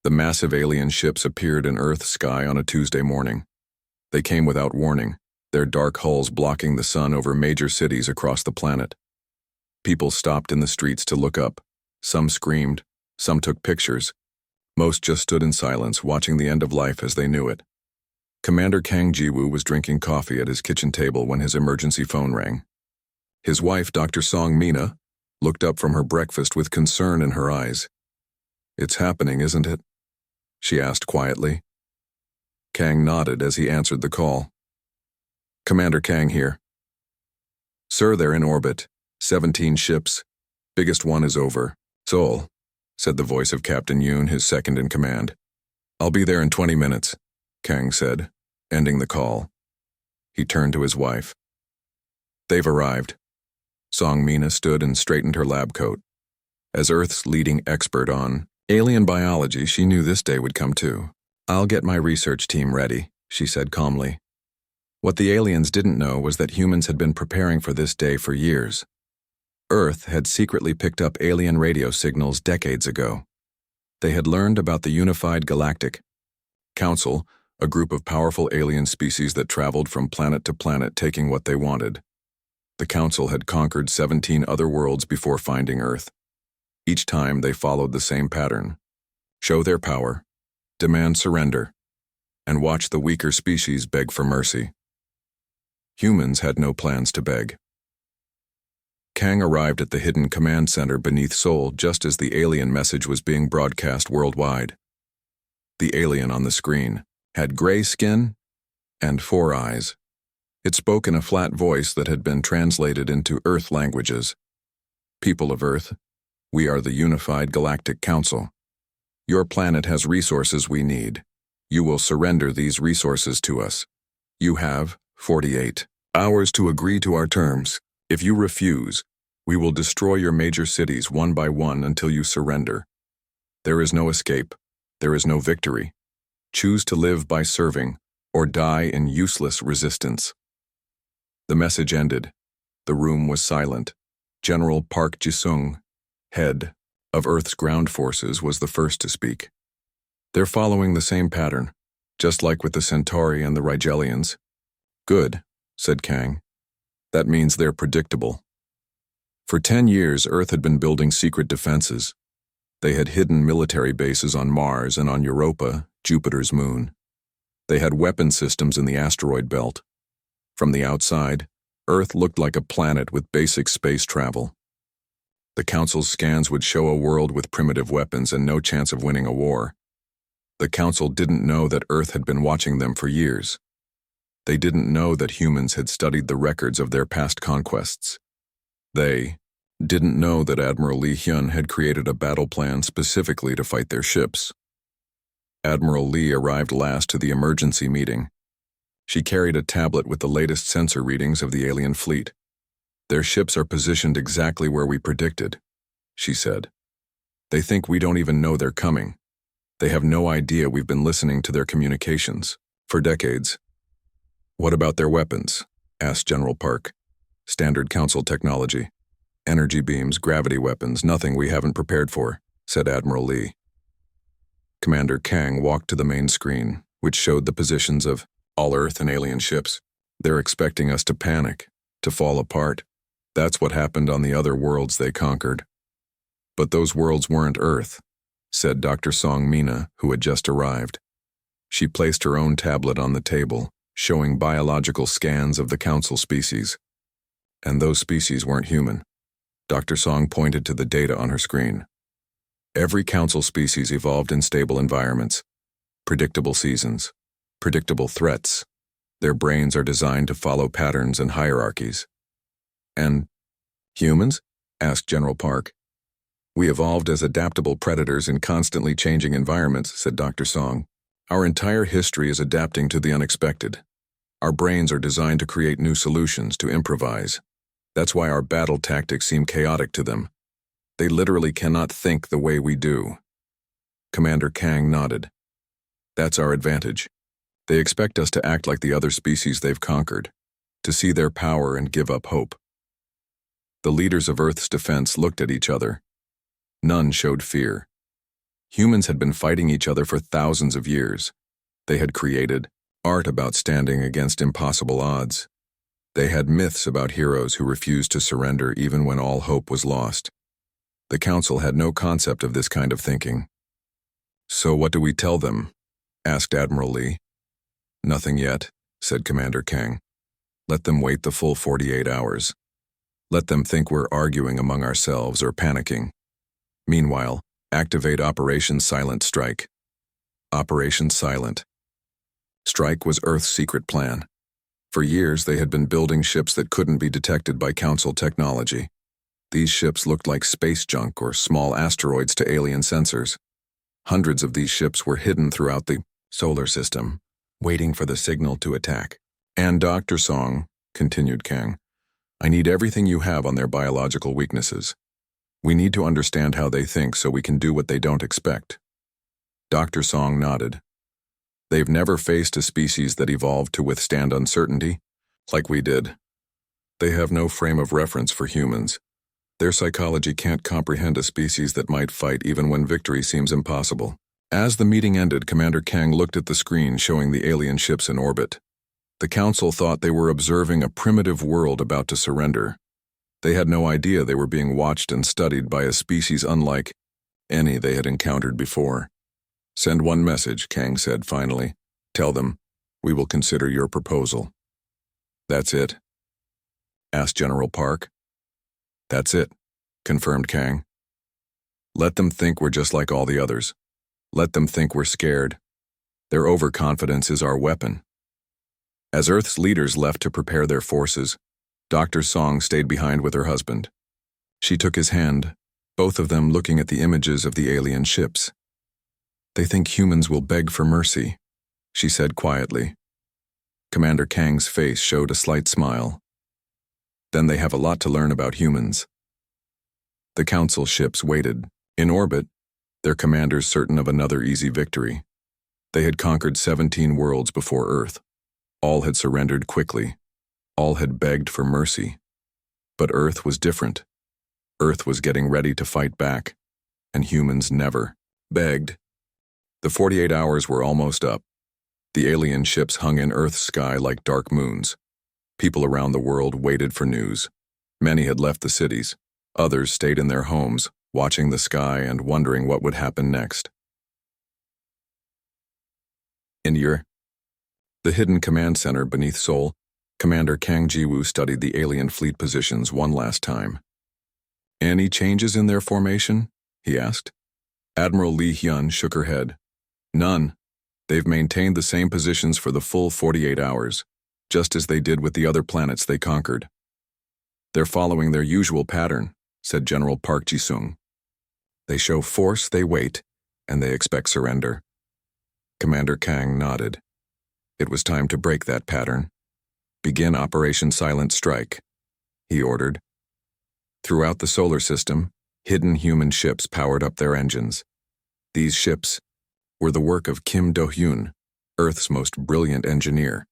The massive alien ships appeared in Earth's sky on a Tuesday morning. They came without warning, their dark hulls blocking the sun over major cities across the planet. People stopped in the streets to look up. Some screamed, some took pictures. Most just stood in silence, watching the end of life as they knew it. Commander Kang Jiwoo was drinking coffee at his kitchen table when his emergency phone rang. His wife, Dr. Song Mina, looked up from her breakfast with concern in her eyes. "It's happening, isn't it?" she asked quietly. Kang nodded as he answered the call. "Commander Kang here." "Sir, they're in orbit. 17 ships. Biggest one is over Seoul," said the voice of Captain Yoon, his second in command. "I'll be there in 20 minutes, Kang said, ending the call. He turned to his wife. "They've arrived." Song Mina stood and straightened her lab coat. As Earth's leading expert on alien biology, she knew this day would come too. "I'll get my research team ready," she said calmly. What the aliens didn't know was that humans had been preparing for this day for years. Earth had secretly picked up alien radio signals decades ago. They had learned about the Unified Galactic Council, a group of powerful alien species that traveled from planet to planet taking what they wanted. The Council had conquered 17 other worlds before finding Earth. Each time they followed the same pattern: show their power, demand surrender, and watch the weaker species beg for mercy. Humans had no plans to beg. Kang arrived at the hidden command center beneath Seoul just as the alien message was being broadcast worldwide. The alien on the screen had gray skin and 4 eyes. It spoke in a flat voice that had been translated into Earth languages. "People of Earth, we are the Unified Galactic Council. Your planet has resources we need. You will surrender these resources to us. You have 48 hours to agree to our terms. If you refuse, we will destroy your major cities one by one until you surrender. There is no escape. There is no victory. Choose to live by serving or die in useless resistance." The message ended. The room was silent. General Park Ji-sung, head of Earth's ground forces, was the first to speak. "They're following the same pattern, just like with the Centauri and the Rigelians." "Good," said Kang. "That means they're predictable." For 10 years, Earth had been building secret defenses. They had hidden military bases on Mars and on Europa, Jupiter's moon. They had weapon systems in the asteroid belt. From the outside, Earth looked like a planet with basic space travel. The Council's scans would show a world with primitive weapons and no chance of winning a war. The Council didn't know that Earth had been watching them for years. They didn't know that humans had studied the records of their past conquests. They didn't know that Admiral Lee Hyun had created a battle plan specifically to fight their ships. Admiral Lee arrived last to the emergency meeting. She carried a tablet with the latest sensor readings of the alien fleet. "Their ships are positioned exactly where we predicted," she said. "They think we don't even know they're coming. They have no idea we've been listening to their communications for decades." "What about their weapons?" asked General Park. "Standard Council technology. Energy beams, gravity weapons, nothing we haven't prepared for," said Admiral Lee. Commander Kang walked to the main screen, which showed the positions of all Earth and alien ships. "They're expecting us to panic, to fall apart. That's what happened on the other worlds they conquered." "But those worlds weren't Earth," said Dr. Song Mina, who had just arrived. She placed her own tablet on the table, showing biological scans of the Council species. "And those species weren't human." Dr. Song pointed to the data on her screen. "Every Council species evolved in stable environments, predictable seasons, predictable threats. Their brains are designed to follow patterns and hierarchies." "And humans?" asked General Park. "We evolved as adaptable predators in constantly changing environments," said Dr. Song. "Our entire history is adapting to the unexpected. Our brains are designed to create new solutions, to improvise. That's why our battle tactics seem chaotic to them. They literally cannot think the way we do." Commander Kang nodded. "That's our advantage. They expect us to act like the other species they've conquered, to see their power and give up hope." The leaders of Earth's defense looked at each other. None showed fear. Humans had been fighting each other for thousands of years. They had created art about standing against impossible odds. They had myths about heroes who refused to surrender even when all hope was lost. The Council had no concept of this kind of thinking. "So what do we tell them?" asked Admiral Lee. "Nothing yet," said Commander Kang. "Let them wait the full 48 hours. Let them think we're arguing among ourselves or panicking. Meanwhile, activate Operation Silent Strike." Operation Silent Strike was Earth's secret plan. For years, they had been building ships that couldn't be detected by Council technology. These ships looked like space junk or small asteroids to alien sensors. Hundreds of these ships were hidden throughout the solar system, waiting for the signal to attack. "And Dr. Song," continued Kang, "I need everything you have on their biological weaknesses. We need to understand how they think so we can do what they don't expect." Dr. Song nodded. "They've never faced a species that evolved to withstand uncertainty, like we did. They have no frame of reference for humans. Their psychology can't comprehend a species that might fight even when victory seems impossible." As the meeting ended, Commander Kang looked at the screen showing the alien ships in orbit. The Council thought they were observing a primitive world about to surrender. They had no idea they were being watched and studied by a species unlike any they had encountered before. "Send one message," Kang said finally. "Tell them, we will consider your proposal." "That's it?" asked General Park. "That's it," confirmed Kang. "Let them think we're just like all the others. Let them think we're scared. Their overconfidence is our weapon." As Earth's leaders left to prepare their forces, Dr. Song stayed behind with her husband. She took his hand, both of them looking at the images of the alien ships. "They think humans will beg for mercy," she said quietly. Commander Kang's face showed a slight smile. "Then they have a lot to learn about humans." The Council ships waited. In orbit, their commanders certain of another easy victory. They had conquered 17 worlds before Earth. All had surrendered quickly. All had begged for mercy. But Earth was different. Earth was getting ready to fight back, and humans never begged. The 48 hours were almost up. The alien ships hung in Earth's sky like dark moons. People around the world waited for news. Many had left the cities. Others stayed in their homes, watching the sky and wondering what would happen next. In the hidden command center beneath Seoul, Commander Kang Ji-woo studied the alien fleet positions one last time. "Any changes in their formation?" he asked. Admiral Lee Hyun shook her head. "None. They've maintained the same positions for the full 48 hours, just as they did with the other planets they conquered." "They're following their usual pattern," said General Park Ji-sung. "They show force, they wait, and they expect surrender." Commander Kang nodded. It was time to break that pattern. "Begin Operation Silent Strike," he ordered. Throughout the solar system, hidden human ships powered up their engines. These ships were the work of Kim Do-hyun, Earth's most brilliant engineer.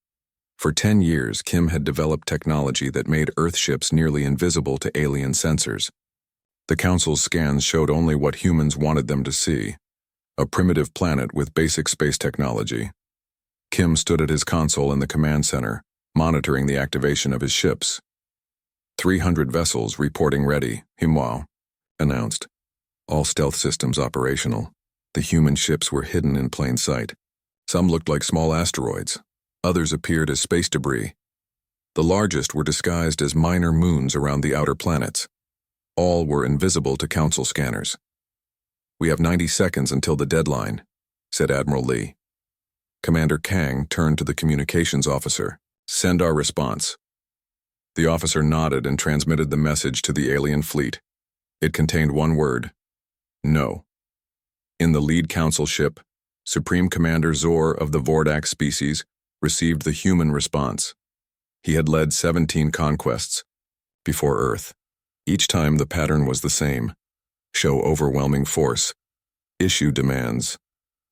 For 10 years, Kim had developed technology that made Earth ships nearly invisible to alien sensors. The Council's scans showed only what humans wanted them to see: a primitive planet with basic space technology. Kim stood at his console in the command center, monitoring the activation of his ships. 300 vessels reporting ready, Himwao announced. All stealth systems operational. The human ships were hidden in plain sight. Some looked like small asteroids. Others appeared as space debris. The largest were disguised as minor moons around the outer planets. All were invisible to Council scanners. "We have 90 seconds until the deadline," said Admiral Lee. Commander Kang turned to the communications officer. "Send our response." The officer nodded and transmitted the message to the alien fleet. It contained one word: no. In the lead Council ship, Supreme Commander Zor of the Vordak species received the human response. He had led 17 conquests before Earth. Each time the pattern was the same: show overwhelming force, issue demands,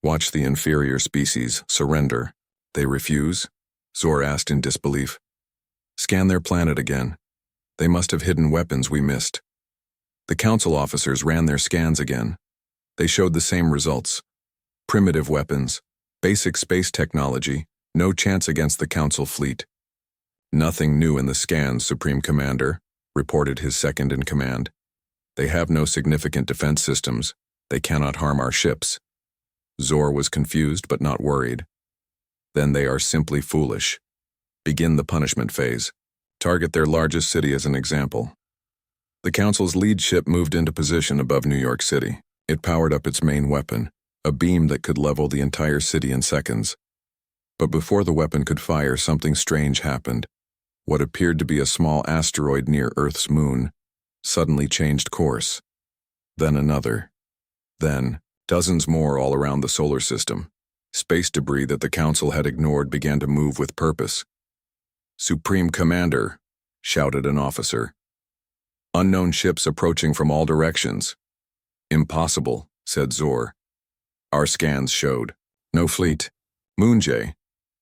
watch the inferior species surrender. "They refuse?" Zor asked in disbelief. "Scan their planet again. They must have hidden weapons we missed." The Council officers ran their scans again. They showed the same results. Primitive weapons, basic space technology, no chance against the Council fleet. Nothing new in the scans, Supreme Commander, reported his second-in-command. They have no significant defense systems. They cannot harm our ships. Zor was confused but not worried. Then they are simply foolish. Begin the punishment phase. Target their largest city as an example. The Council's lead ship moved into position above New York City. It powered up its main weapon, a beam that could level the entire city in seconds. But before the weapon could fire, something strange happened. What appeared to be a small asteroid near Earth's moon suddenly changed course. Then another. Then, dozens more all around the solar system. Space debris that the Council had ignored began to move with purpose. "Supreme Commander," shouted an officer. "Unknown ships approaching from all directions." "Impossible," said Zor. "Our scans showed. No fleet." Moonjay,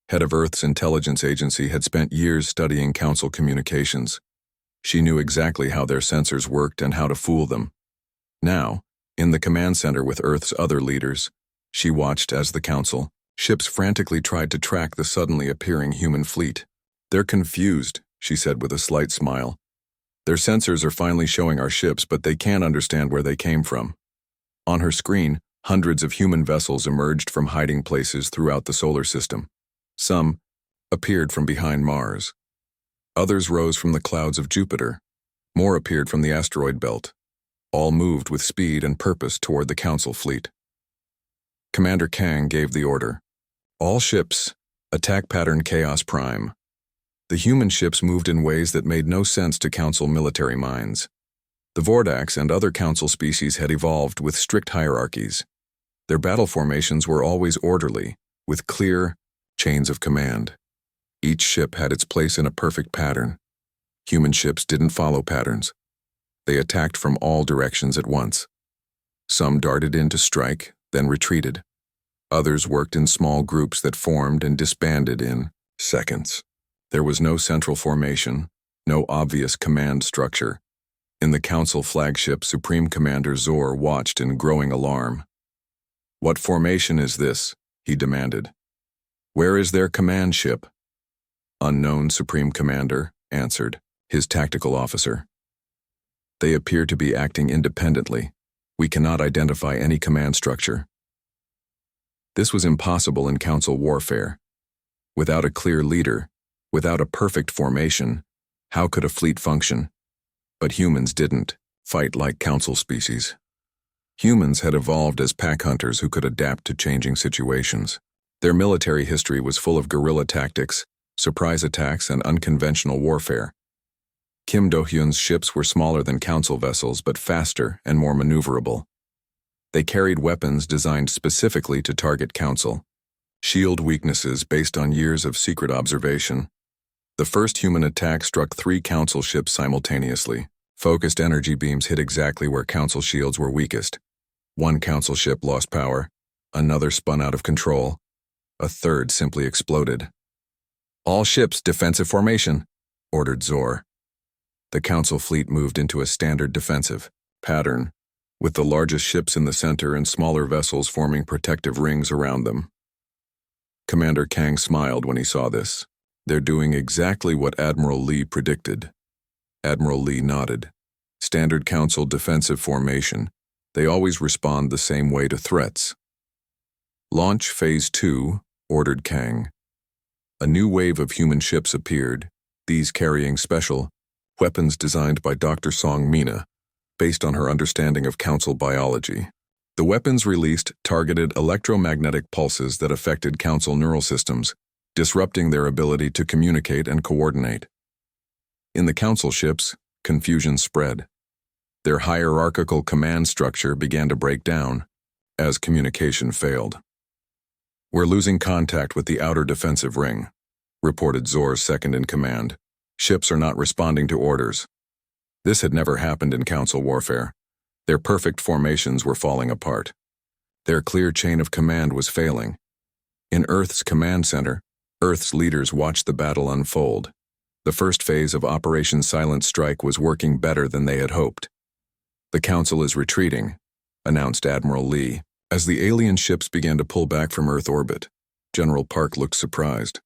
head of Earth's intelligence agency, had spent years studying Council communications. She knew exactly how their sensors worked and how to fool them. Now, in the command center with Earth's other leaders, she watched as the Council ships frantically tried to track the suddenly appearing human fleet. "They're confused," she said with a slight smile. "Their sensors are finally showing our ships, but they can't understand where they came from." On her screen, hundreds of human vessels emerged from hiding places throughout the solar system. Some appeared from behind Mars. Others rose from the clouds of Jupiter. More appeared from the asteroid belt. All moved with speed and purpose toward the Council fleet. Commander Kang gave the order. "All ships, attack pattern Chaos Prime." The human ships moved in ways that made no sense to Council military minds. The Vordax and other Council species had evolved with strict hierarchies. Their battle formations were always orderly, with clear chains of command. Each ship had its place in a perfect pattern. Human ships didn't follow patterns. They attacked from all directions at once. Some darted in to strike, then retreated. Others worked in small groups that formed and disbanded in seconds. There was no central formation, no obvious command structure. In the Council flagship, Supreme Commander Zor watched in growing alarm. "What formation is this?" he demanded. "Where is their command ship?" "Unknown, Supreme Commander," answered his tactical officer. "They appear to be acting independently. We cannot identify any command structure." This was impossible in Council warfare. Without a clear leader, without a perfect formation, how could a fleet function? But humans didn't fight like Council species. Humans had evolved as pack hunters who could adapt to changing situations. Their military history was full of guerrilla tactics, surprise attacks, and unconventional warfare. Kim Do-hyun's ships were smaller than Council vessels but faster and more maneuverable. They carried weapons designed specifically to target Council. Shield weaknesses based on years of secret observation. The first human attack struck 3 Council ships simultaneously. Focused energy beams hit exactly where Council shields were weakest. 1 Council ship lost power. Another spun out of control. A third simply exploded. "All ships, defensive formation," ordered Zor. The Council fleet moved into a standard defensive pattern, with the largest ships in the center and smaller vessels forming protective rings around them. Commander Kang smiled when he saw this. "They're doing exactly what Admiral Lee predicted." Admiral Lee nodded. "Standard Council defensive formation. They always respond the same way to threats." "Launch Phase 2, ordered Kang. A new wave of human ships appeared, these carrying special weapons designed by Dr. Song Mina, based on her understanding of Council biology. The weapons released targeted electromagnetic pulses that affected Council neural systems, disrupting their ability to communicate and coordinate. In the Council ships, confusion spread. Their hierarchical command structure began to break down as communication failed. "We're losing contact with the outer defensive ring," reported Zor's second-in-command. "Ships are not responding to orders." This had never happened in Council warfare. Their perfect formations were falling apart. Their clear chain of command was failing. In Earth's command center, Earth's leaders watched the battle unfold. The first phase of Operation Silent Strike was working better than they had hoped. "The Council is retreating," announced Admiral Lee. As the alien ships began to pull back from Earth orbit, General Park looked surprised.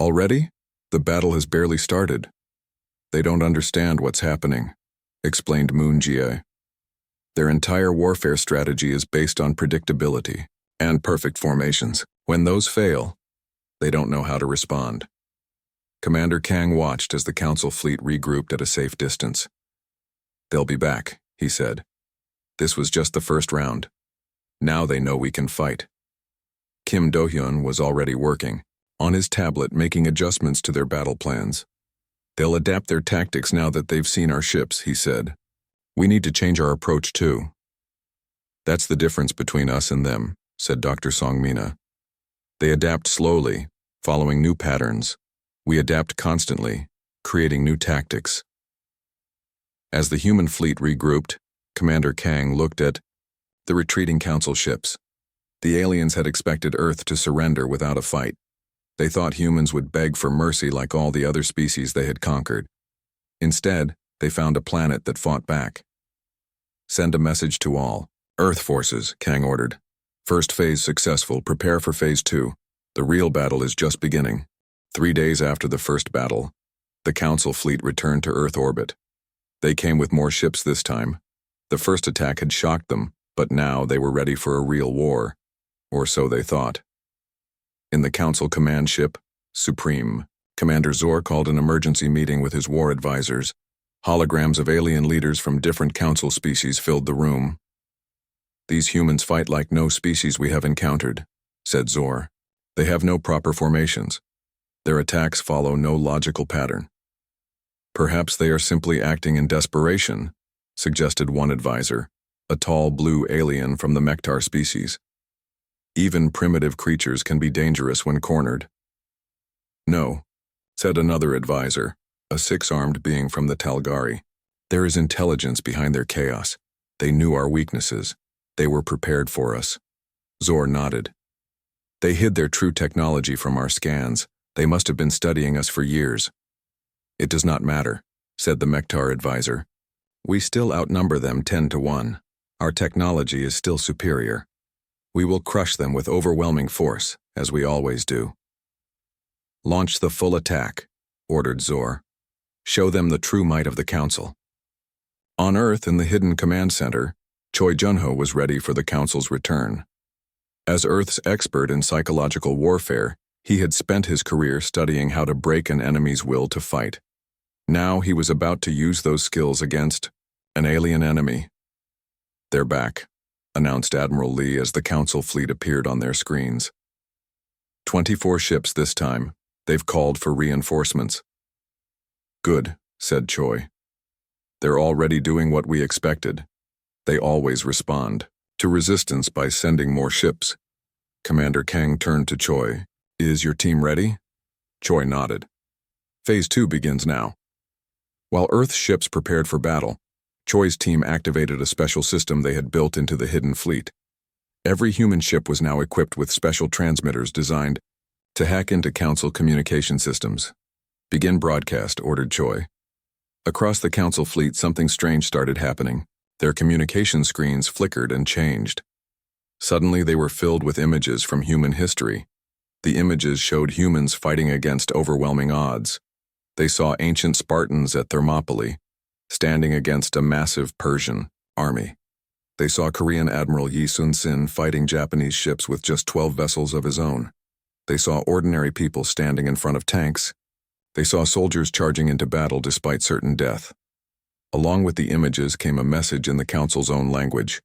Already? The battle has barely started. They don't understand what's happening, explained Moon Jie. Their entire warfare strategy is based on predictability and perfect formations. When those fail, they don't know how to respond. Commander Kang watched as the Council fleet regrouped at a safe distance. They'll be back, he said. This was just the first round. Now they know we can fight. Kim Do-hyun was already working, on his tablet making adjustments to their battle plans. They'll adapt their tactics now that they've seen our ships, he said. We need to change our approach too. That's the difference between us and them, said Dr. Songmina. They adapt slowly, following new patterns. We adapt constantly, creating new tactics. As the human fleet regrouped, Commander Kang looked at the retreating Council ships. The aliens had expected Earth to surrender without a fight. They thought humans would beg for mercy like all the other species they had conquered. Instead, they found a planet that fought back. Send a message to all. Earth forces, Kang ordered. First phase successful, prepare for phase 2. The real battle is just beginning. 3 days after the first battle, the Council fleet returned to Earth orbit. They came with more ships this time. The first attack had shocked them, but now they were ready for a real war. Or so they thought. In the Council command ship, Supreme, Commander Zor called an emergency meeting with his war advisors. Holograms of alien leaders from different Council species filled the room. These humans fight like no species we have encountered, said Zor. They have no proper formations. Their attacks follow no logical pattern. Perhaps they are simply acting in desperation, suggested one advisor, a tall blue alien from the Mektar species. Even primitive creatures can be dangerous when cornered. No, said another advisor, a 6-armed being from the Talgari. There is intelligence behind their chaos. They knew our weaknesses. They were prepared for us. Zor nodded. They hid their true technology from our scans. They must have been studying us for years. It does not matter, said the Mektar advisor. We still outnumber them 10-1. Our technology is still superior. We will crush them with overwhelming force, as we always do. Launch the full attack, ordered Zor. Show them the true might of the Council. On Earth in the hidden command center, Choi Junho was ready for the Council's return. As Earth's expert in psychological warfare, he had spent his career studying how to break an enemy's will to fight. Now he was about to use those skills against an alien enemy. They're back, announced Admiral Lee as the Council fleet appeared on their screens. 24 ships this time. They've called for reinforcements. Good, said Choi. They're already doing what we expected. They always respond to resistance by sending more ships. Commander Kang turned to Choi. Is your team ready? Choi nodded. Phase 2 begins now. While Earth's ships prepared for battle, Choi's team activated a special system they had built into the hidden fleet. Every human ship was now equipped with special transmitters designed to hack into Council communication systems. Begin broadcast, ordered Choi. Across the Council fleet, something strange started happening. Their communication screens flickered and changed. Suddenly they were filled with images from human history. The images showed humans fighting against overwhelming odds. They saw ancient Spartans at Thermopylae, standing against a massive Persian army. They saw Korean Admiral Yi Sun-sin fighting Japanese ships with just 12 vessels of his own. They saw ordinary people standing in front of tanks. They saw soldiers charging into battle despite certain death. Along with the images came a message in the Council's own language.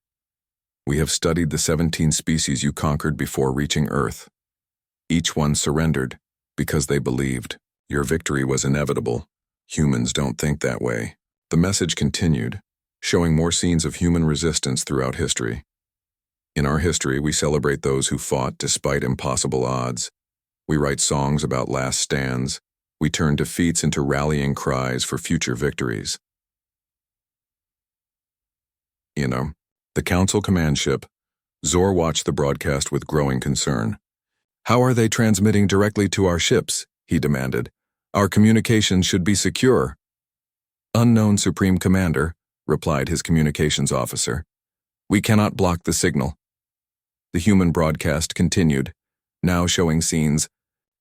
We have studied the 17 species you conquered before reaching Earth. Each one surrendered because they believed. Your victory was inevitable. Humans don't think that way. The message continued, showing more scenes of human resistance throughout history. In our history, we celebrate those who fought despite impossible odds. We write songs about last stands. We turn defeats into rallying cries for future victories. The Council command ship, Zor watched the broadcast with growing concern. How are they transmitting directly to our ships? He demanded. Our communications should be secure. Unknown Supreme Commander, replied his communications officer. We cannot block the signal. The human broadcast continued, now showing scenes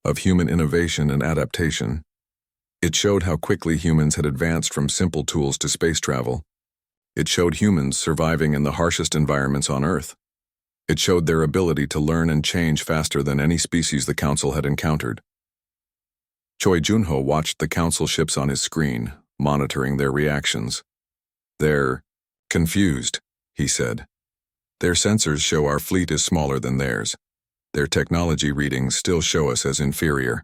of human innovation and adaptation. It showed how quickly humans had advanced from simple tools to space travel. It showed humans surviving in the harshest environments on Earth. It showed their ability to learn and change faster than any species the Council had encountered. Choi Junho watched the Council ships on his screen, monitoring their reactions. "They're confused," he said. "Their sensors show our fleet is smaller than theirs. Their technology readings still show us as inferior.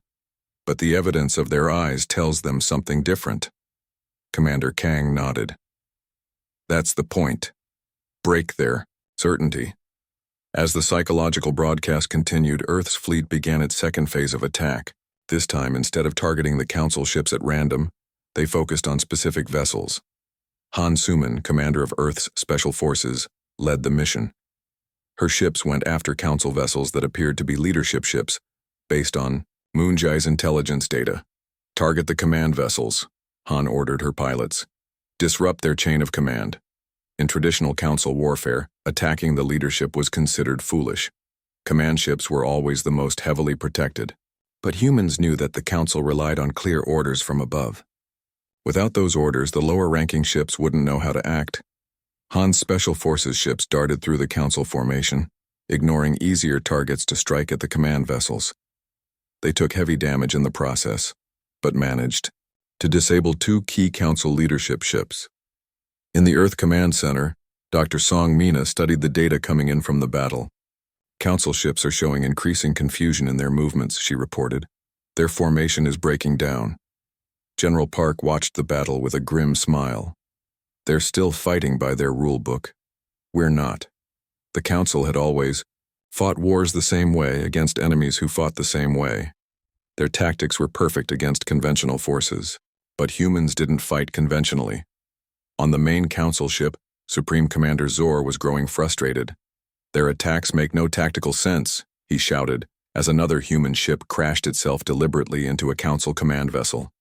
But the evidence of their eyes tells them something different." Commander Kang nodded. "That's the point. Break their certainty." As the psychological broadcast continued, Earth's fleet began its second phase of attack. This time, instead of targeting the Council ships at random, they focused on specific vessels. Han Suman, commander of Earth's Special Forces, led the mission. Her ships went after Council vessels that appeared to be leadership ships, based on Moon Jae's intelligence data. "Target the command vessels," Han ordered her pilots. "Disrupt their chain of command." In traditional Council warfare, attacking the leadership was considered foolish. Command ships were always the most heavily protected. But humans knew that the Council relied on clear orders from above. Without those orders, the lower-ranking ships wouldn't know how to act. Han's Special Forces ships darted through the Council formation, ignoring easier targets to strike at the command vessels. They took heavy damage in the process, but managed to disable 2 key Council leadership ships. In the Earth Command Center, Dr. Song Mina studied the data coming in from the battle. "Council ships are showing increasing confusion in their movements," she reported. "Their formation is breaking down." General Park watched the battle with a grim smile. "They're still fighting by their rule book. We're not. The Council had always fought wars the same way against enemies who fought the same way. Their tactics were perfect against conventional forces. But humans didn't fight conventionally." On the main Council ship, Supreme Commander Zor was growing frustrated. "Their attacks make no tactical sense," he shouted, as another human ship crashed itself deliberately into a Council command vessel.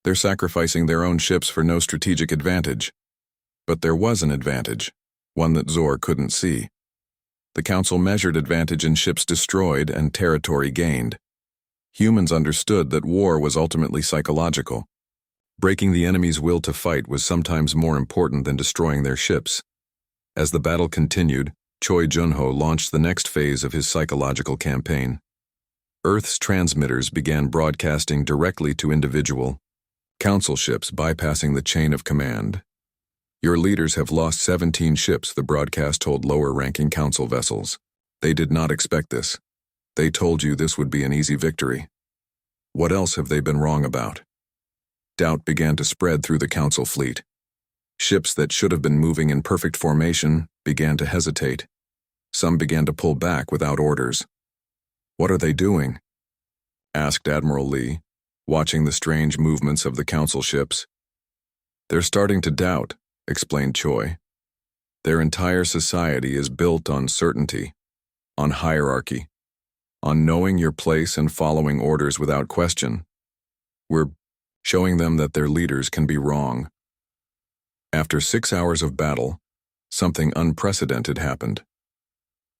"They're sacrificing their own ships for no strategic advantage." But there was an advantage, one that Zor couldn't see. The Council measured advantage in ships destroyed and territory gained. Humans understood that war was ultimately psychological. Breaking the enemy's will to fight was sometimes more important than destroying their ships. As the battle continued, Choi Junho launched the next phase of his psychological campaign. Earth's transmitters began broadcasting directly to individual Council ships, bypassing the chain of command. "Your leaders have lost 17 ships," the broadcast told lower-ranking Council vessels. "They did not expect this. They told you this would be an easy victory. What else have they been wrong about?" Doubt began to spread through the Council fleet. Ships that should have been moving in perfect formation began to hesitate. Some began to pull back without orders. "What are they doing?" asked Admiral Lee, watching the strange movements of the Council ships. "They're starting to doubt," explained Choi. "Their entire society is built on certainty, on hierarchy, on knowing your place and following orders without question. We're showing them that their leaders can be wrong." After 6 hours of battle, something unprecedented happened.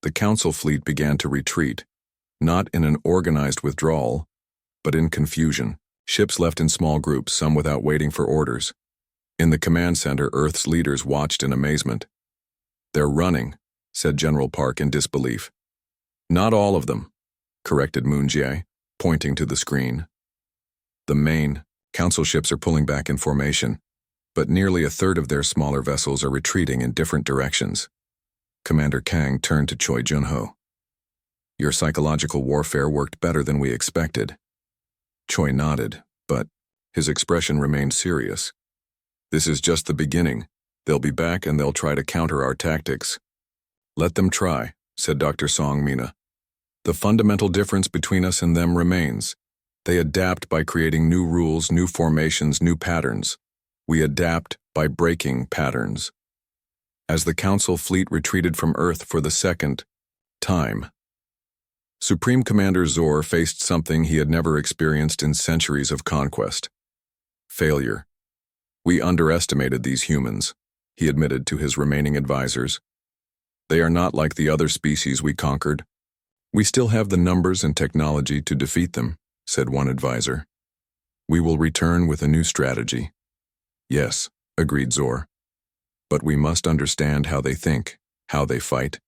The Council fleet began to retreat, not in an organized withdrawal, but in confusion. Ships left in small groups, some without waiting for orders. In the command center, Earth's leaders watched in amazement. "They're running," said General Park in disbelief. "Not all of them," corrected Moon Jae, pointing to the screen. "The main Council ships are pulling back in formation, but nearly a third of their smaller vessels are retreating in different directions." Commander Kang turned to Choi Junho. "Your psychological warfare worked better than we expected." Choi nodded, but his expression remained serious. "This is just the beginning. They'll be back and they'll try to counter our tactics." "Let them try," said Dr. Song Mina. "The fundamental difference between us and them remains. They adapt by creating new rules, new formations, new patterns. We adapt by breaking patterns." As the Council fleet retreated from Earth for the second time, Supreme Commander Zor faced something he had never experienced in centuries of conquest: failure. "We underestimated these humans," he admitted to his remaining advisors. They are not like the other species we conquered. We still have the numbers and technology to defeat them, said one advisor. We will return with a new strategy. Yes, agreed Zor. But we must understand how they think, how they fight.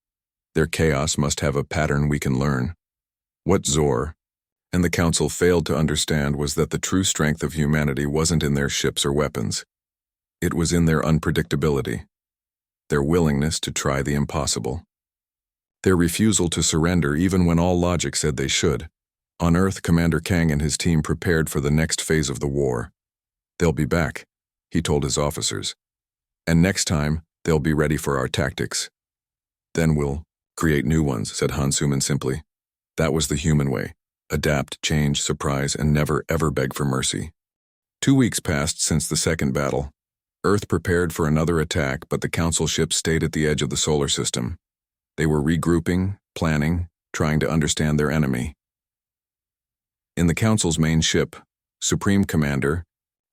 Their chaos must have a pattern we can learn. What Zor and the Council failed to understand was that the true strength of humanity wasn't in their ships or weapons. It was in their unpredictability, their willingness to try the impossible, their refusal to surrender even when all logic said they should. On Earth, Commander Kang and his team prepared for the next phase of the war. They'll be back, he told his officers. And next time, they'll be ready for our tactics. Then we'll create new ones, said Han Suman simply. That was the human way. Adapt, change, surprise, and never ever beg for mercy. 2 weeks passed since the second battle. Earth prepared for another attack, but the Council ships stayed at the edge of the solar system. They were regrouping, planning, trying to understand their enemy. In the Council's main ship, Supreme Commander,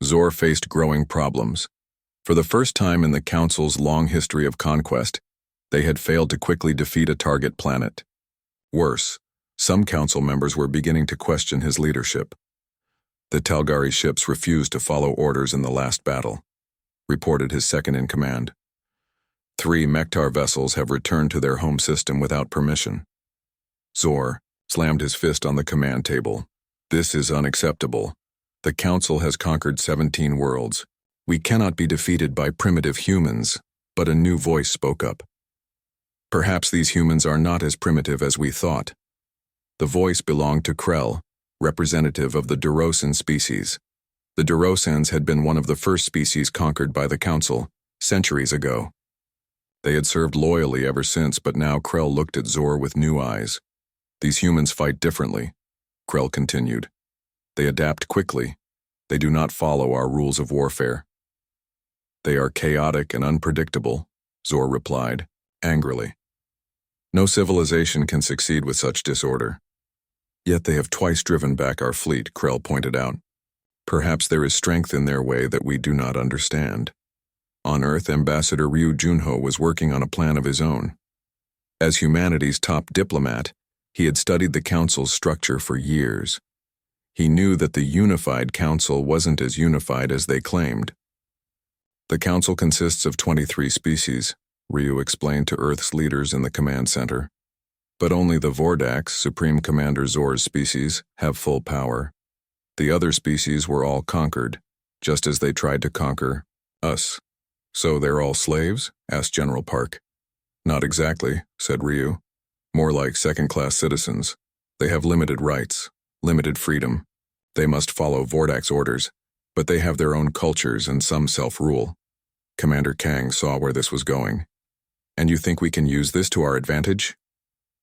Zor faced growing problems. For the first time in the Council's long history of conquest, they had failed to quickly defeat a target planet. Worse, some Council members were beginning to question his leadership. The Talgari ships refused to follow orders in the last battle, reported his second-in-command. 3 Mektar vessels have returned to their home system without permission. Zor slammed his fist on the command table. This is unacceptable. The Council has conquered 17 worlds. We cannot be defeated by primitive humans, but a new voice spoke up. Perhaps these humans are not as primitive as we thought. The voice belonged to Krell, representative of the Durosan species. The Durosans had been one of the first species conquered by the Council, centuries ago. They had served loyally ever since, but now Krell looked at Zor with new eyes. These humans fight differently, Krell continued. They adapt quickly. They do not follow our rules of warfare. They are chaotic and unpredictable, Zor replied, angrily. No civilization can succeed with such disorder. Yet they have twice driven back our fleet, Krell pointed out. Perhaps there is strength in their way that we do not understand. On Earth, Ambassador Ryu Junho was working on a plan of his own. As humanity's top diplomat, he had studied the Council's structure for years. He knew that the unified Council wasn't as unified as they claimed. The Council consists of 23 species, Ryu explained to Earth's leaders in the command center. But only the Vordax, Supreme Commander Zor's species, have full power. The other species were all conquered, just as they tried to conquer us. So they're all slaves? Asked General Park. Not exactly, said Ryu. More like second-class citizens. They have limited rights, limited freedom. They must follow Vordax orders, but they have their own cultures and some self-rule. Commander Kang saw where this was going. And you think we can use this to our advantage?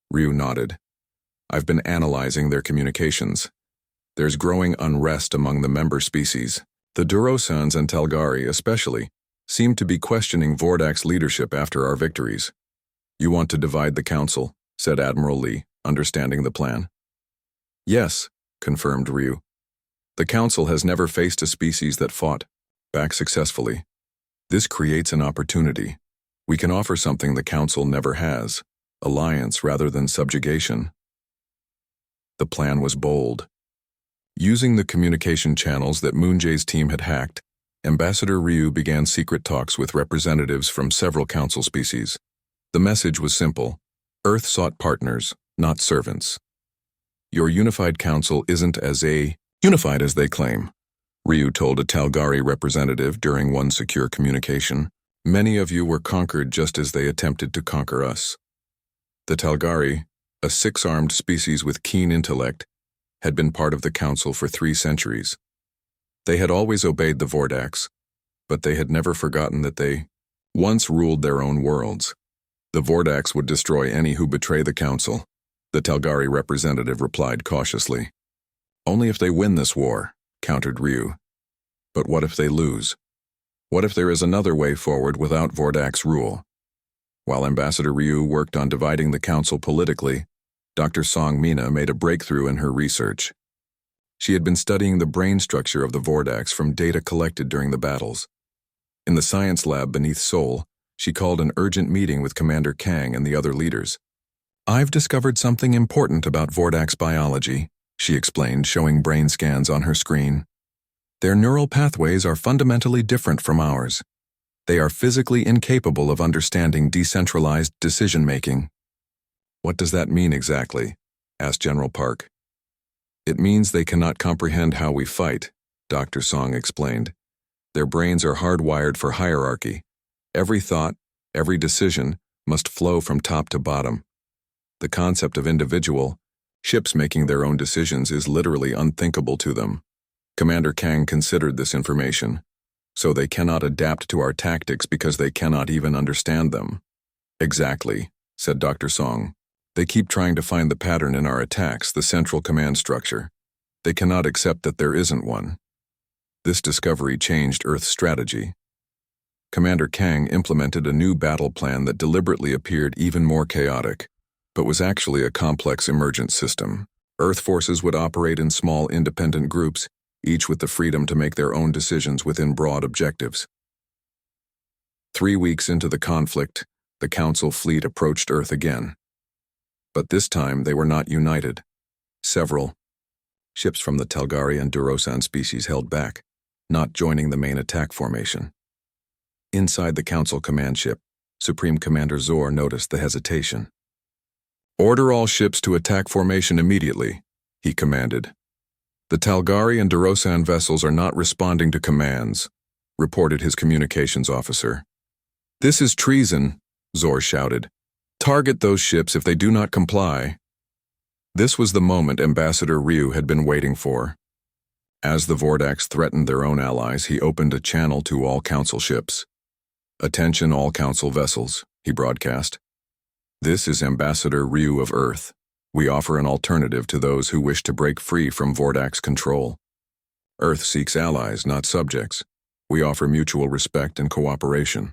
Ryu nodded. I've been analyzing their communications. There's growing unrest among the member species. The Durosans and Talgari, especially, seem to be questioning Vordax leadership after our victories. You want to divide the Council, said Admiral Lee, understanding the plan. Yes, confirmed Ryu. The Council has never faced a species that fought back successfully. This creates an opportunity. We can offer something the Council never has, alliance rather than subjugation. The plan was bold. Using the communication channels that Moonjae's team had hacked, Ambassador Ryu began secret talks with representatives from several Council species. The message was simple. Earth sought partners, not servants. Your unified Council isn't as unified as they claim, Ryu told a Talgari representative during one secure communication. Many of you were conquered just as they attempted to conquer us. The Talgari, a 6-armed species with keen intellect, had been part of the Council for 3 centuries. They had always obeyed the Vordax, but they had never forgotten that they once ruled their own worlds. The Vordax would destroy any who betray the Council, the Talgari representative replied cautiously. Only if they win this war, countered Ryu. But what if they lose? What if there is another way forward without Vordax rule? While Ambassador Ryu worked on dividing the Council politically, Dr. Song Mina made a breakthrough in her research. She had been studying the brain structure of the Vordax from data collected during the battles. In the science lab beneath Seoul, She called an urgent meeting with Commander Kang and the other leaders. "I've discovered something important about Vordax biology," she explained, showing brain scans on her screen. "Their neural pathways are fundamentally different from ours. They are physically incapable of understanding decentralized decision-making." "What does that mean exactly?" asked General Park. "It means they cannot comprehend how we fight," Dr. Song explained. "Their brains are hardwired for hierarchy. Every thought, every decision, must flow from top to bottom. The concept of individual, ships making their own decisions, is literally unthinkable to them." Commander Kang considered this information. "So they cannot adapt to our tactics because they cannot even understand them." "Exactly," said Dr. Song. "They keep trying to find the pattern in our attacks, the central command structure. They cannot accept that there isn't one." This discovery changed Earth's strategy. Commander Kang implemented a new battle plan that deliberately appeared even more chaotic, but was actually a complex emergent system. Earth forces would operate in small independent groups, each with the freedom to make their own decisions within broad objectives. 3 weeks into the conflict, the Council fleet approached Earth again. But this time they were not united. Several ships from the Talgari and Durosan species held back, not joining the main attack formation. Inside the Council command ship, Supreme Commander Zor noticed the hesitation. "Order all ships to attack formation immediately," he commanded. "The Talgari and Durosan vessels are not responding to commands," reported his communications officer. "This is treason," Zor shouted. "Target those ships if they do not comply." This was the moment Ambassador Ryu had been waiting for. As the Vordax threatened their own allies, he opened a channel to all Council ships. "Attention all Council vessels," he broadcast. "This is Ambassador Ryu of Earth. We offer an alternative to those who wish to break free from Vordax control. Earth seeks allies, not subjects. We offer mutual respect and cooperation."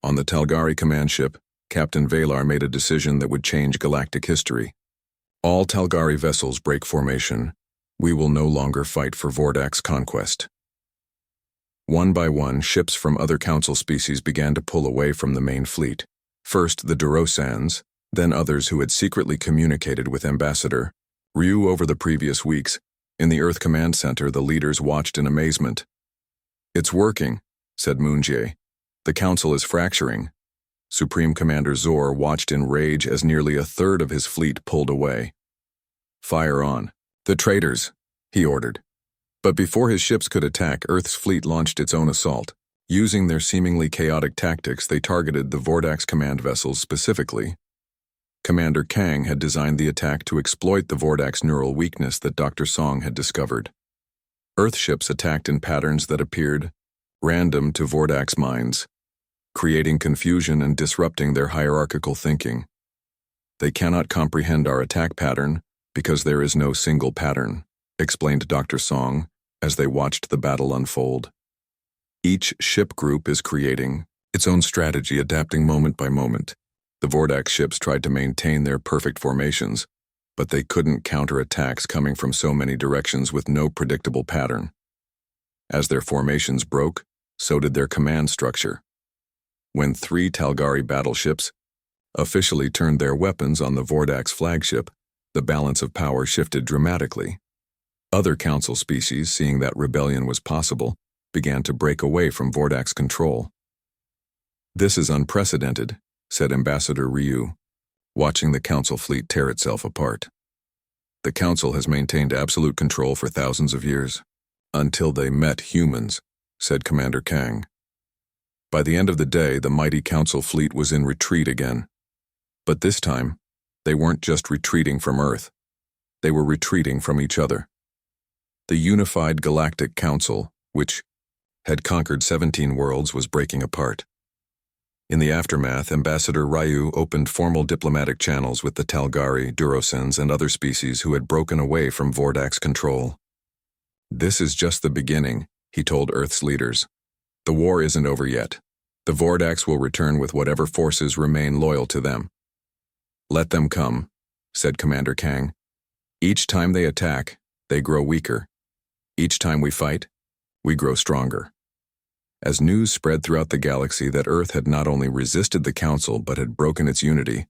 On the Talgari command ship, Captain Valar made a decision that would change galactic history. "All Talgari vessels break formation. We will no longer fight for Vordax conquest." One by one, ships from other Council species began to pull away from the main fleet. First the Durosans, then others who had secretly communicated with Ambassador Ryu over the previous weeks. In the Earth Command Center, the leaders watched in amazement. "It's working," said Moonjae. "The Council is fracturing." Supreme Commander Zor watched in rage as nearly a third of his fleet pulled away. "Fire on. The traitors," he ordered. But before his ships could attack, Earth's fleet launched its own assault. Using their seemingly chaotic tactics, they targeted the Vordax command vessels specifically. Commander Kang had designed the attack to exploit the Vordax neural weakness that Dr. Song had discovered. Earth ships attacked in patterns that appeared random to Vordax minds, creating confusion and disrupting their hierarchical thinking. "They cannot comprehend our attack pattern because there is no single pattern," explained Dr. Song as they watched the battle unfold. "Each ship group is creating its own strategy, adapting moment by moment. The Vordax ships tried to maintain their perfect formations, but they couldn't counter attacks coming from so many directions with no predictable pattern. As their formations broke, so did their command structure. When 3 Talgari battleships officially turned their weapons on the Vordax flagship, the balance of power shifted dramatically. Other Council species, seeing that rebellion was possible, began to break away from Vordax control. "This is unprecedented," said Ambassador Ryu, watching the Council fleet tear itself apart. "The Council has maintained absolute control for thousands of years, until they met humans," said Commander Kang. By the end of the day, the mighty Council fleet was in retreat again. But this time, they weren't just retreating from Earth. They were retreating from each other. The unified Galactic Council, which had conquered 17 worlds, was breaking apart. In the aftermath, Ambassador Ryu opened formal diplomatic channels with the Talgari, Durosans, and other species who had broken away from Vordax control. "This is just the beginning," he told Earth's leaders. "The war isn't over yet. The Vordax will return with whatever forces remain loyal to them." "Let them come," said Commander Kang. "Each time they attack, they grow weaker. Each time we fight, we grow stronger." As news spread throughout the galaxy that Earth had not only resisted the Council but had broken its unity,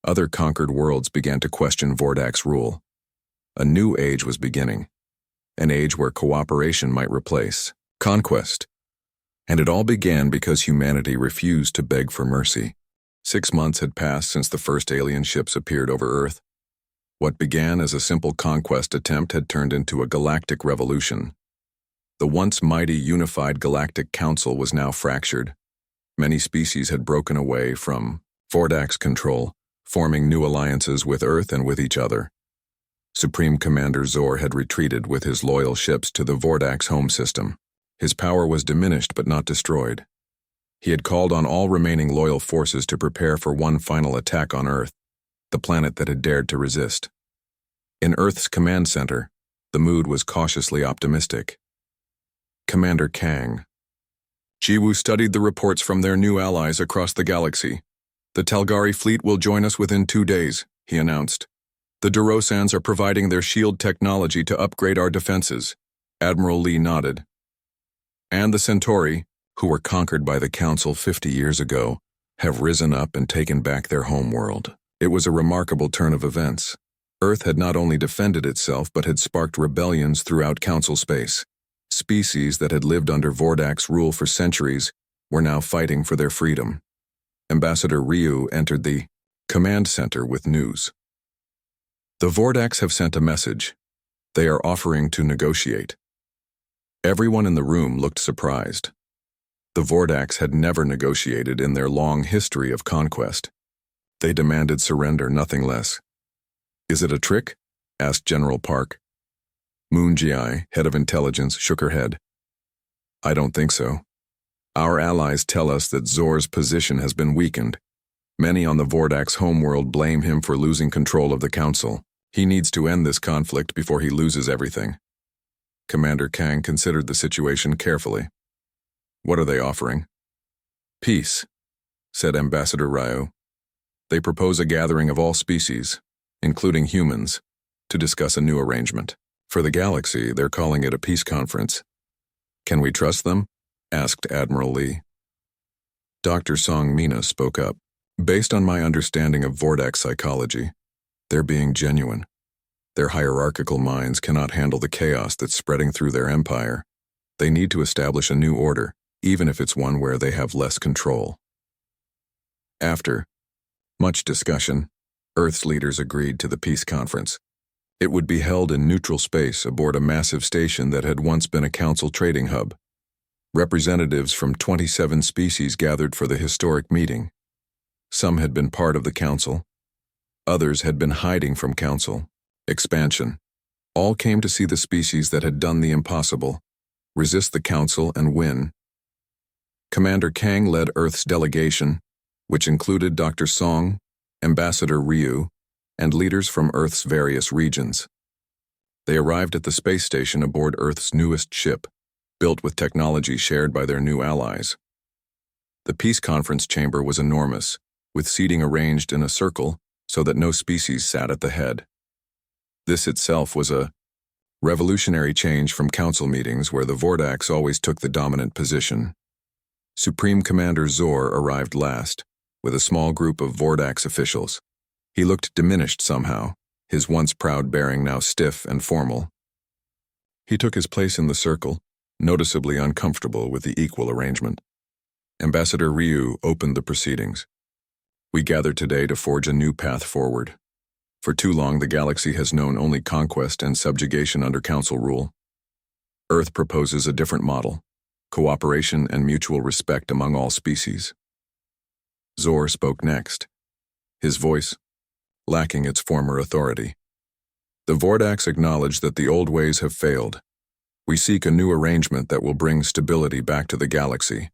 other conquered worlds began to question Vordak's rule. A new age was beginning, an age where cooperation might replace conquest. And it all began because humanity refused to beg for mercy. 6 months had passed since the first alien ships appeared over Earth. What began as a simple conquest attempt had turned into a galactic revolution. The once mighty unified Galactic Council was now fractured. Many species had broken away from Vordak's control, forming new alliances with Earth and with each other. Supreme Commander Zor had retreated with his loyal ships to the Vordak's home system. His power was diminished but not destroyed. He had called on all remaining loyal forces to prepare for one final attack on Earth, the planet that had dared to resist. In Earth's command center, the mood was cautiously optimistic. Commander Kang. Jiwoo studied the reports from their new allies across the galaxy. The Talgari fleet will join us within 2 days, he announced. The Durosans are providing their shield technology to upgrade our defenses. Admiral Lee nodded. And the Centauri, who were conquered by the Council 50 years ago, have risen up and taken back their homeworld. It was a remarkable turn of events. Earth had not only defended itself but had sparked rebellions throughout Council space. Species that had lived under Vordak's rule for centuries were now fighting for their freedom. Ambassador Ryu entered the command center with news. The Vordaks have sent a message. They are offering to negotiate. Everyone in the room looked surprised. The Vordaks had never negotiated in their long history of conquest. They demanded surrender, nothing less. Is it a trick? Asked General Park. Moon Ji, head of intelligence, shook her head. I don't think so. Our allies tell us that Zor's position has been weakened. Many on the Vordak's homeworld blame him for losing control of the Council. He needs to end this conflict before he loses everything. Commander Kang considered the situation carefully. What are they offering? Peace, said Ambassador Ryu. They propose a gathering of all species, including humans, to discuss a new arrangement. For the galaxy, they're calling it a peace conference. Can we trust them? Asked Admiral Lee. Dr. Song Mina spoke up. Based on my understanding of Vordak psychology, they're being genuine. Their hierarchical minds cannot handle the chaos that's spreading through their empire. They need to establish a new order, even if it's one where they have less control. After much discussion, Earth's leaders agreed to the peace conference. It would be held in neutral space aboard a massive station that had once been a Council trading hub. Representatives from 27 species gathered for the historic meeting. Some had been part of the Council. Others had been hiding from Council. Expansion. All came to see the species that had done the impossible, resist the Council and win. Commander Kang led Earth's delegation, which included Dr. Song, Ambassador Ryu, and leaders from Earth's various regions. They arrived at the space station aboard Earth's newest ship, built with technology shared by their new allies. The peace conference chamber was enormous, with seating arranged in a circle so that no species sat at the head. This itself was a revolutionary change from Council meetings where the Vordaks always took the dominant position. Supreme Commander Zor arrived last, with a small group of Vordaks officials. He looked diminished somehow, his once proud bearing now stiff and formal. He took his place in the circle, noticeably uncomfortable with the equal arrangement. Ambassador Ryu opened the proceedings. We gathered today to forge a new path forward. For too long, the galaxy has known only conquest and subjugation under Council rule. Earth proposes a different model, cooperation and mutual respect among all species. Zor spoke next, his voice lacking its former authority. The Vordaks acknowledge that the old ways have failed. We seek a new arrangement that will bring stability back to the galaxy.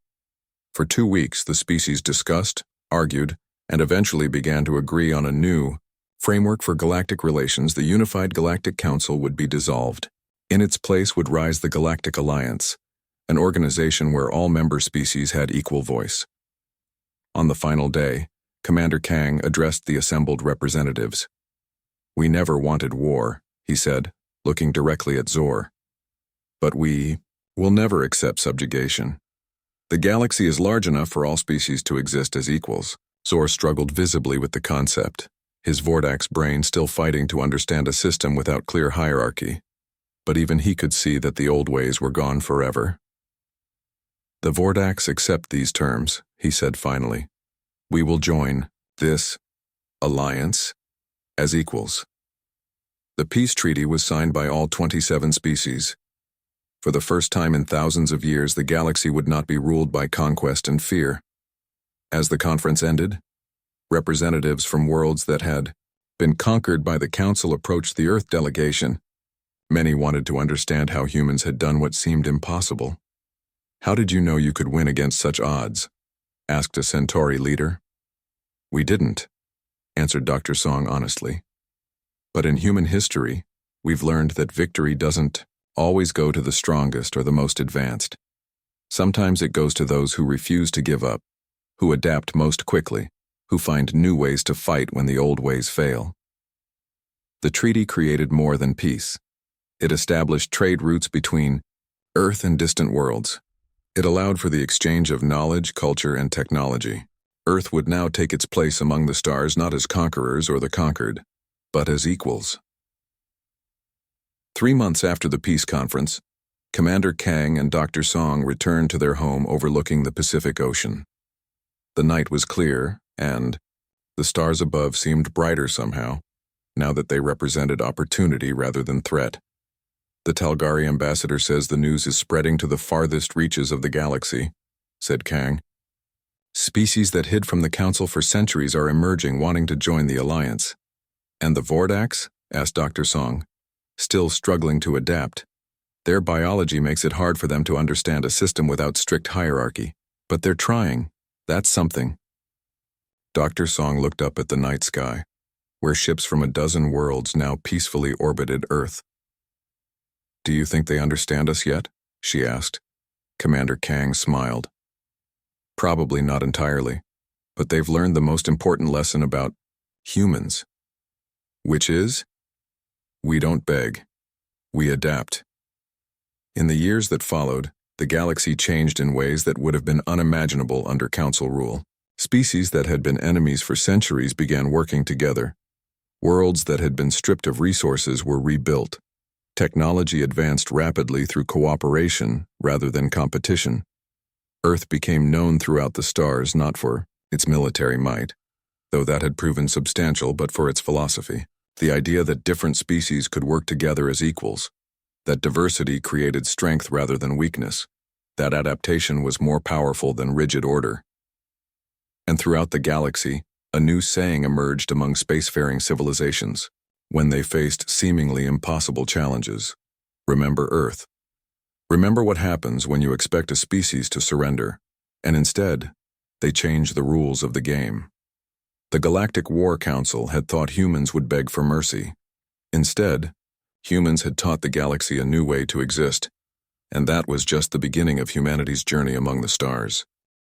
For 2 weeks, the species discussed, argued, and eventually began to agree on a new framework for galactic relations. The Unified Galactic Council would be dissolved. In its place would rise the Galactic Alliance, an organization where all member species had equal voice. On the final day, Commander Kang addressed the assembled representatives. We never wanted war, he said, looking directly at Zor. But we will never accept subjugation. The galaxy is large enough for all species to exist as equals. Zor struggled visibly with the concept, his Vordax brain still fighting to understand a system without clear hierarchy. But even he could see that the old ways were gone forever. The Vordax accept these terms, he said finally. We will join this alliance as equals. The peace treaty was signed by all 27 species. For the first time in thousands of years, the galaxy would not be ruled by conquest and fear. As the conference ended, representatives from worlds that had been conquered by the Council approached the Earth delegation. Many wanted to understand how humans had done what seemed impossible. How did you know you could win against such odds? Asked a Centauri leader. We didn't, answered Dr. Song honestly. But in human history, we've learned that victory doesn't always go to the strongest or the most advanced. Sometimes it goes to those who refuse to give up, who adapt most quickly, who find new ways to fight when the old ways fail. The treaty created more than peace. It established trade routes between Earth and distant worlds. It allowed for the exchange of knowledge, culture, and technology. Earth would now take its place among the stars not as conquerors or the conquered, but as equals. 3 months after the peace conference, Commander Kang and Dr. Song returned to their home overlooking the Pacific Ocean. The night was clear, and the stars above seemed brighter somehow, now that they represented opportunity rather than threat. The Talgari ambassador says the news is spreading to the farthest reaches of the galaxy, said Kang. Species that hid from the Council for centuries are emerging, wanting to join the alliance. And the Vordax? Asked Dr. Song. Still struggling to adapt. Their biology makes it hard for them to understand a system without strict hierarchy. But they're trying. That's something. Dr. Song looked up at the night sky, where ships from a dozen worlds now peacefully orbited Earth. Do you think they understand us yet? She asked. Commander Kang smiled. Probably not entirely, but they've learned the most important lesson about humans. Which is? We don't beg. We adapt. In the years that followed, the galaxy changed in ways that would have been unimaginable under Council rule. Species that had been enemies for centuries began working together. Worlds that had been stripped of resources were rebuilt. Technology advanced rapidly through cooperation rather than competition. Earth became known throughout the stars not for its military might, though that had proven substantial, but for its philosophy. The idea that different species could work together as equals, that diversity created strength rather than weakness, that adaptation was more powerful than rigid order. And throughout the galaxy, a new saying emerged among spacefaring civilizations when they faced seemingly impossible challenges. Remember Earth. Remember what happens when you expect a species to surrender, and instead, they change the rules of the game. The Galactic War Council had thought humans would beg for mercy. Instead, humans had taught the galaxy a new way to exist, and that was just the beginning of humanity's journey among the stars.